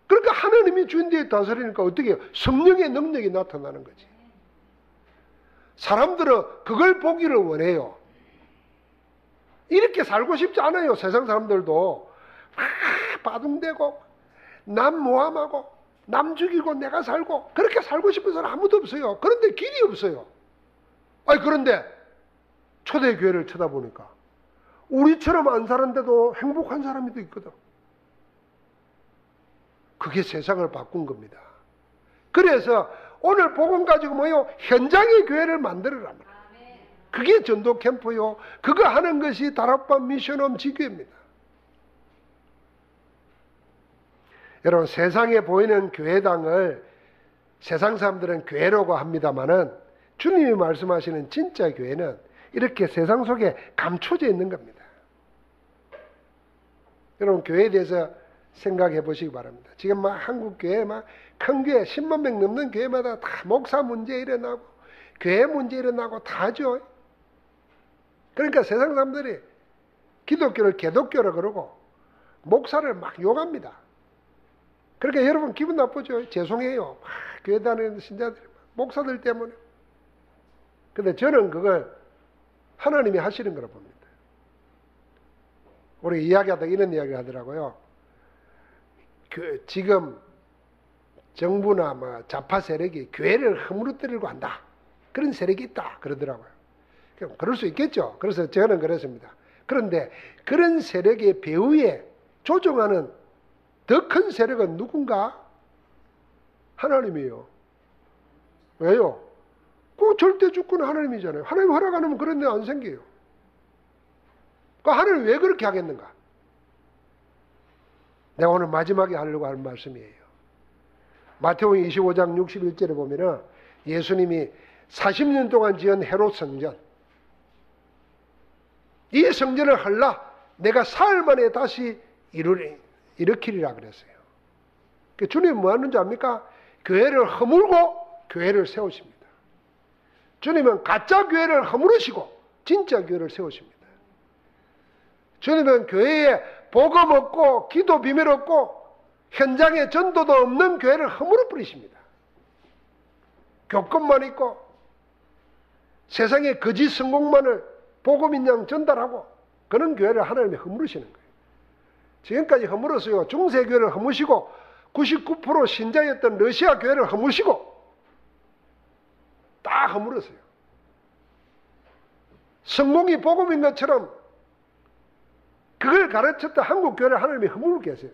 그러니까 하나님이 주인되어 다스리니까 어떻게 해요? 성령의 능력이 나타나는 거지. 사람들은 그걸 보기를 원해요. 이렇게 살고 싶지 않아요. 세상 사람들도 바둥대고 남 모함하고 남 죽이고 내가 살고 그렇게 살고 싶은 사람 아무도 없어요. 그런데 길이 없어요. 그런데 초대교회를 쳐다보니까 우리처럼 안 사는데도 행복한 사람이 또 있거든. 그게 세상을 바꾼 겁니다. 그래서 오늘 복음 가지고 뭐요? 현장의 교회를 만들어라. 그게 전도 캠프요. 그거 하는 것이 다락방 미션홈 지교회입니다. 여러분, 세상에 보이는 교회당을 세상 사람들은 교회라고 합니다마는 주님이 말씀하시는 진짜 교회는 이렇게 세상 속에 감춰져 있는 겁니다. 여러분, 교회에 대해서 생각해 보시기 바랍니다. 지금 막 한국 교회 막 큰 교회 10만 명 넘는 교회마다 다 목사 문제 일어나고 교회 문제 일어나고 다죠. 그러니까 세상 사람들이 기독교를 개독교라 그러고 목사를 막 욕합니다. 그러니까 여러분 기분 나쁘죠? 죄송해요. 막 교회 다니는 신자들, 목사들 때문에. 근데 저는 그걸 하나님이 하시는 거라 봅니다. 우리 이야기하다가 이런 이야기를 하더라고요. 지금 정부나 뭐 좌파 세력이 교회를 허물어뜨리려고 한다. 그런 세력이 있다. 그러더라고요. 그럴 수 있겠죠. 그래서 저는 그랬습니다. 그런데 그런 세력의 배후에 조종하는 더 큰 세력은 누군가? 하나님이에요. 왜요? 그 절대 주권은 하나님이잖아요. 하나님 허락 안 하면 그런 데 안 생겨요. 그 하나님 왜 그렇게 하겠는가? 내가 오늘 마지막에 하려고 하는 말씀이에요. 마태복음 25장 61절에 보면은 예수님이 40년 동안 지은 헤롯 성전, 이 성전을 헐라 내가 사흘 만에 다시 일으키리라 그랬어요. 주님이 뭐 하는지 압니까? 교회를 허물고 교회를 세우십니다. 주님은 가짜 교회를 허물으시고 진짜 교회를 세우십니다. 주님은 교회에 복음 없고 기도 비밀 없고 현장에 전도도 없는 교회를 허물어 버리십니다. 교권만 있고 세상의 거짓 성공만을 복음인 양 전달하고 그런 교회를 하나님이 허물으시는 거예요. 지금까지 허물었어요. 중세교회를 허무시고 99% 신자였던 러시아 교회를 허무시고 다 허물었어요. 성공이 복음인 것처럼 그걸 가르쳤던 한국 교회를 하나님이 허물고 계세요.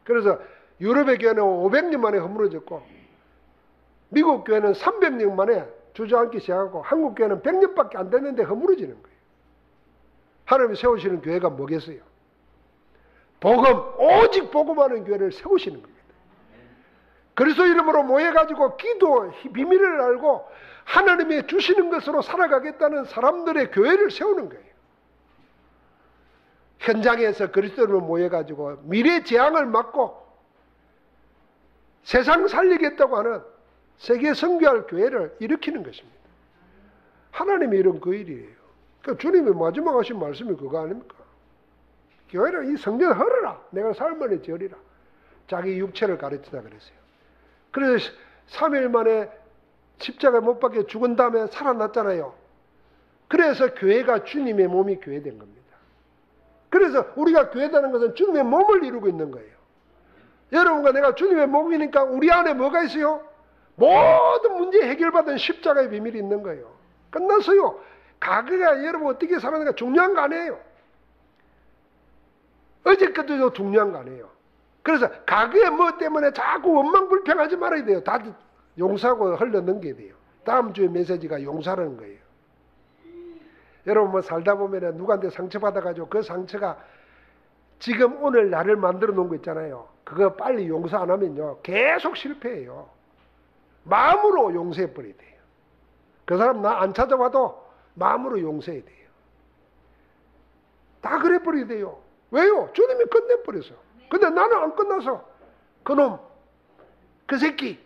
그래서 유럽의 교회는 500년 만에 허물어졌고 미국 교회는 300년 만에 주저앉기 시작하고 한국 교회는 100년밖에 안 됐는데 허물어지는 거예요. 하나님이 세우시는 교회가 뭐겠어요? 복음, 오직 복음하는 교회를 세우시는 겁니다. 그리스도 이름으로 모여가지고 기도 비밀을 알고 하나님이 주시는 것으로 살아가겠다는 사람들의 교회를 세우는 거예요. 현장에서 그리스도로 모여가지고 미래 재앙을 막고 세상 살리겠다고 하는 세계 선교할 교회를 일으키는 것입니다. 하나님이 이런 그 일이에요. 그러니까 주님이 마지막 하신 말씀이 그거 아닙니까? 교회를 이 성전을 헐어라. 내가 사흘 만에 지으리라. 자기 육체를 가르치다 그랬어요. 그래서 3일 만에 십자가에 못 박혀 죽은 다음에 살아났잖아요. 그래서 교회가 주님의 몸이 교회된 겁니다. 그래서 우리가 교회라는 것은 주님의 몸을 이루고 있는 거예요. 여러분과 내가 주님의 몸이니까 우리 안에 뭐가 있어요? 모든 문제 해결받은 십자가의 비밀이 있는 거예요. 끝났어요. 과거가 여러분 어떻게 살았는가 중요한 거 아니에요. 어제까지도 중요한 거 아니에요. 그래서 과거에 뭐 때문에 자꾸 원망 불평하지 말아야 돼요. 다 용서하고 흘러 넘겨야 돼요. 다음 주에 메시지가 용서라는 거예요. 여러분 뭐 살다 보면 누구한테 상처받아가지고 그 상처가 지금 오늘 나를 만들어 놓은 거 있잖아요. 그거 빨리 용서 안 하면요. 계속 실패해요. 마음으로 용서해 버려야 돼요. 그 사람 나 안 찾아와도 마음으로 용서해야 돼요. 다 그래 버려야 돼요. 왜요? 주님이 끝내버려서. 근데 나는 안 끝나서 그놈, 그 새끼,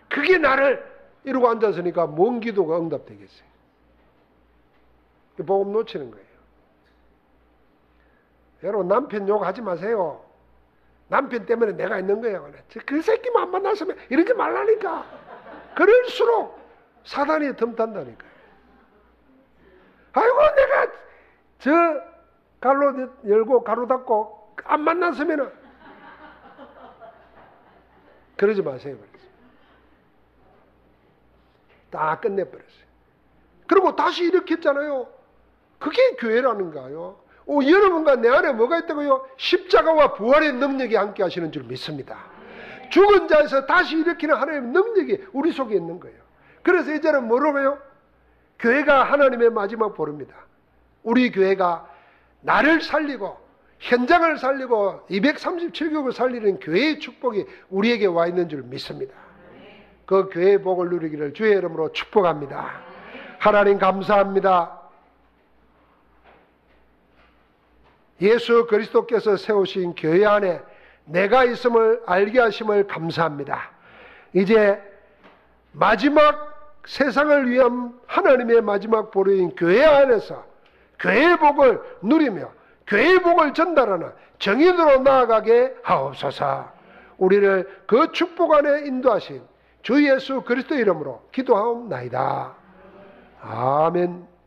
그게 나를 이러고 앉았으니까 뭔 기도가 응답되겠어요. 복음 놓치는 거예요. 여러분 남편 욕하지 마세요. 남편 때문에 내가 있는 거예요. 그 새끼만 안 만났으면 이러지 말라니까. 그럴수록 사단이 덤탄다니까요. 아이고 내가 저 가로 열고 가로 닫고 안 만났으면 그러지 마세요. 다 끝내버렸어요. 그리고 다시 일으켰잖아요. 그게 교회라는가요? 여러분과 내 안에 뭐가 있다고요? 십자가와 부활의 능력이 함께 하시는 줄 믿습니다. 죽은 자에서 다시 일으키는 하나님의 능력이 우리 속에 있는 거예요. 그래서 이제는 뭐라고요? 교회가 하나님의 마지막 보루입니다. 우리 교회가 나를 살리고 현장을 살리고 237교국을 살리는 교회의 축복이 우리에게 와 있는 줄 믿습니다. 그 교회의 복을 누리기를 주의 이름으로 축복합니다. 하나님 감사합니다. 예수 그리스도께서 세우신 교회 안에 내가 있음을 알게 하심을 감사합니다. 이제 마지막 세상을 위한 하나님의 마지막 보루인 교회 안에서 교회의 복을 누리며 교회의 복을 전달하는 정인으로 나아가게 하옵소서. 우리를 그 축복 안에 인도하신 주 예수 그리스도 이름으로 기도하옵나이다. 아멘.